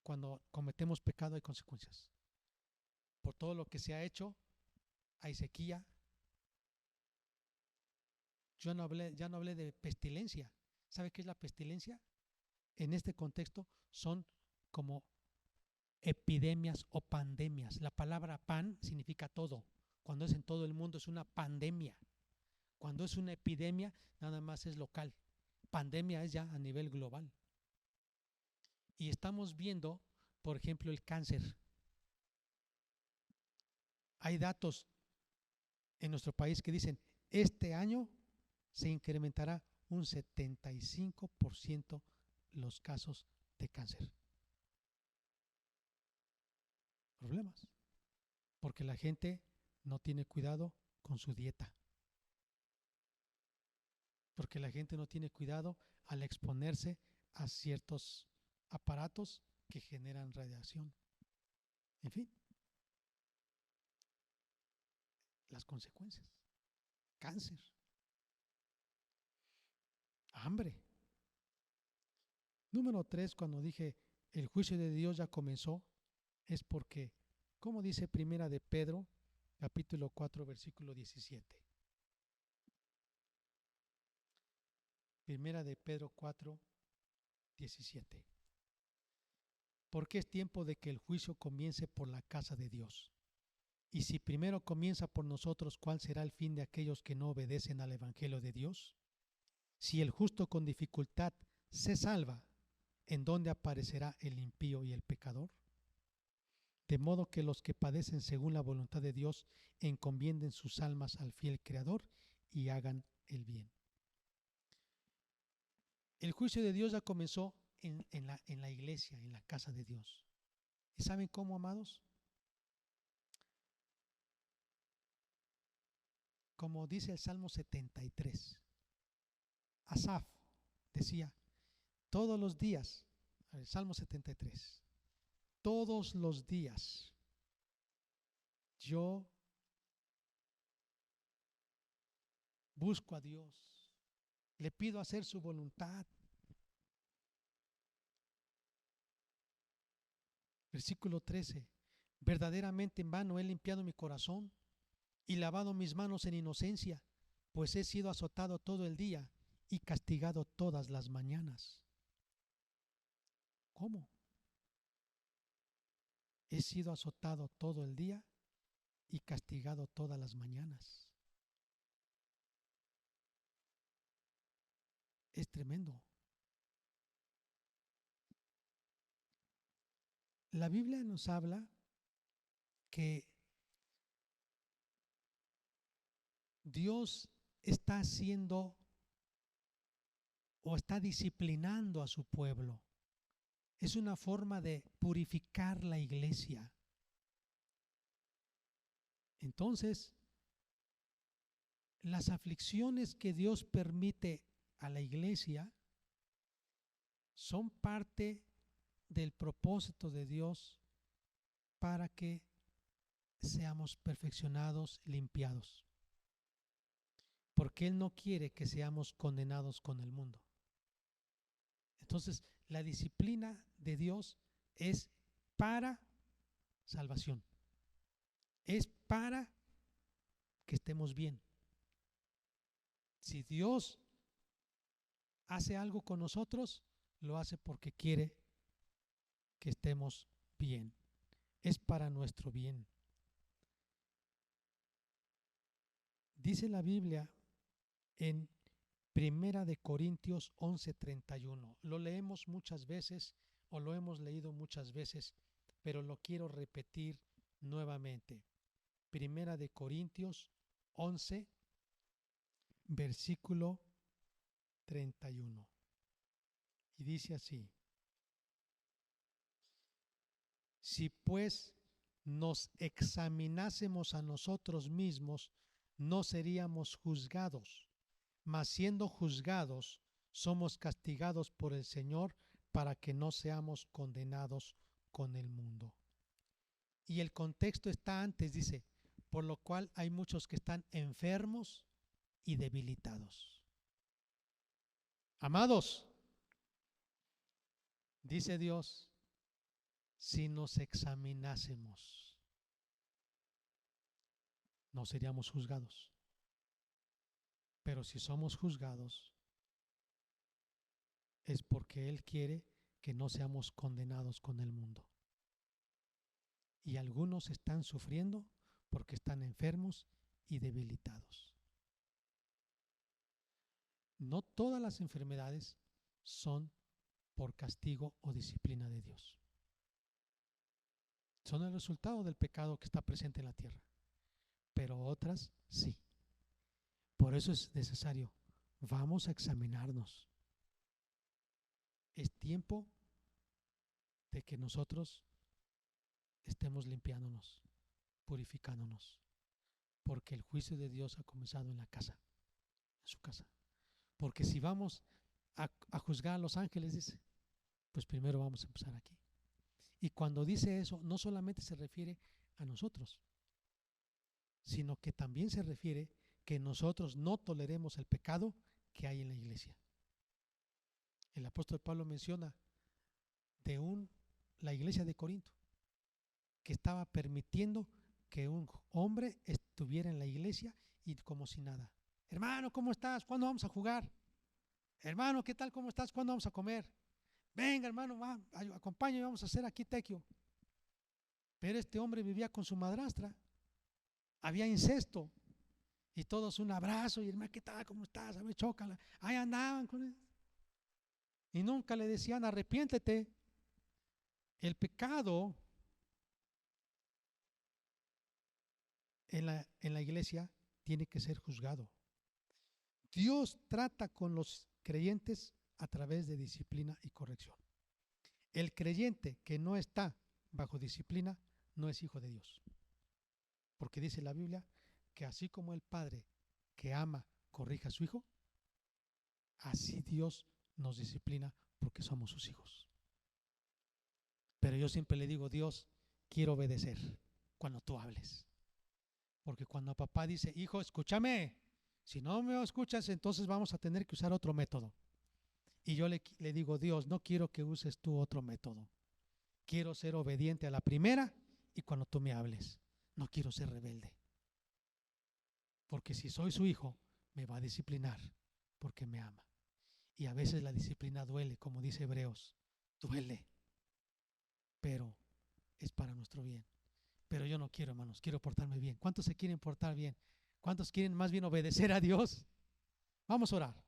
cuando cometemos pecado hay consecuencias. Por todo lo que se ha hecho, hay sequía. Ya no hablé de pestilencia. ¿Sabe qué es la pestilencia? En este contexto son como epidemias o pandemias. La palabra pan significa todo. Cuando es en todo el mundo es una pandemia. Cuando es una epidemia, nada más es local. Pandemia es ya a nivel global. Y estamos viendo, por ejemplo, el cáncer. Hay datos en nuestro país que dicen, este año se incrementará un 75% los casos de cáncer. Problemas. Porque la gente no tiene cuidado con su dieta. Porque la gente no tiene cuidado al exponerse a ciertos aparatos que generan radiación. En fin, las consecuencias. Cáncer. Hambre. Número 3, cuando dije el juicio de Dios ya comenzó, es porque, como dice Primera de Pedro, capítulo 4, versículo 17. Primera de Pedro 4, 17. Porque es tiempo de que el juicio comience por la casa de Dios. Y si primero comienza por nosotros, ¿cuál será el fin de aquellos que no obedecen al evangelio de Dios? Si el justo con dificultad se salva, ¿en dónde aparecerá el impío y el pecador? De modo que los que padecen según la voluntad de Dios encomienden sus almas al fiel Creador y hagan el bien. El juicio de Dios ya comenzó en la iglesia, en la casa de Dios. ¿Y saben cómo, amados? Como dice el Salmo 73, Asaf decía, todos los días, el Salmo 73, todos los días yo busco a Dios, le pido hacer su voluntad. Versículo 13, verdaderamente en vano he limpiado mi corazón y lavado mis manos en inocencia, pues he sido azotado todo el día y castigado todas las mañanas. ¿Cómo? He sido azotado todo el día y castigado todas las mañanas. Es tremendo. La Biblia nos habla que Dios está haciendo o está disciplinando a su pueblo. Es una forma de purificar la iglesia. Entonces, las aflicciones que Dios permite a la iglesia son parte del propósito de Dios para que seamos perfeccionados, limpiados. Porque Él no quiere que seamos condenados con el mundo. Entonces, la disciplina de Dios es para salvación. Es para que estemos bien. Si Dios hace algo con nosotros, lo hace porque quiere que estemos bien. Es para nuestro bien. Dice la Biblia en Primera de Corintios 11:31. Lo leemos muchas veces o lo hemos leído muchas veces, pero lo quiero repetir nuevamente. Primera de Corintios 11, versículo 31. Y dice así: si pues nos examinásemos a nosotros mismos, no seríamos juzgados, mas siendo juzgados, somos castigados por el Señor para que no seamos condenados con el mundo. Y el contexto está antes, dice, por lo cual hay muchos que están enfermos y debilitados. Amados, dice Dios, si nos examinásemos, no seríamos juzgados. Pero si somos juzgados, es porque Él quiere que no seamos condenados con el mundo. Y algunos están sufriendo porque están enfermos y debilitados. No todas las enfermedades son por castigo o disciplina de Dios. Son el resultado del pecado que está presente en la tierra. Pero otras sí. Por eso es necesario, vamos a examinarnos. Es tiempo de que nosotros estemos limpiándonos, purificándonos, porque el juicio de Dios ha comenzado en la casa, en su casa. Porque si vamos a juzgar a los ángeles, dice, pues primero vamos a empezar aquí. Y cuando dice eso, no solamente se refiere a nosotros, sino que también se refiere que nosotros no toleremos el pecado que hay en la iglesia. El apóstol Pablo menciona de la iglesia de Corinto, que estaba permitiendo que un hombre estuviera en la iglesia y como si nada. Hermano, ¿cómo estás? ¿Cuándo vamos a jugar? Hermano, ¿qué tal? ¿Cómo estás? ¿Cuándo vamos a comer? Venga, hermano, va, acompáñame, vamos a hacer aquí tequio. Pero este hombre vivía con su madrastra, había incesto, y todos un abrazo, y hermano, ¿qué tal? ¿Cómo estás? A ver, chócala. Ahí andaban con él. Y nunca le decían, arrepiéntete. El pecado en la iglesia tiene que ser juzgado. Dios trata con los creyentes a través de disciplina y corrección. El creyente que no está bajo disciplina no es hijo de Dios. Porque dice la Biblia que así como el padre que ama corrige a su hijo, así Dios nos disciplina porque somos sus hijos. Pero yo siempre le digo, Dios, quiero obedecer cuando tú hables. Porque cuando papá dice, hijo, escúchame, si no me escuchas, entonces vamos a tener que usar otro método. Y yo le digo, Dios, no quiero que uses tú otro método. Quiero ser obediente a la primera y cuando tú me hables. No quiero ser rebelde. Porque si soy su hijo, me va a disciplinar porque me ama. Y a veces la disciplina duele, como dice Hebreos, duele. Pero es para nuestro bien. Pero yo no quiero, hermanos, quiero portarme bien. ¿Cuántos se quieren portar bien? ¿Cuántos quieren más bien obedecer a Dios? Vamos a orar.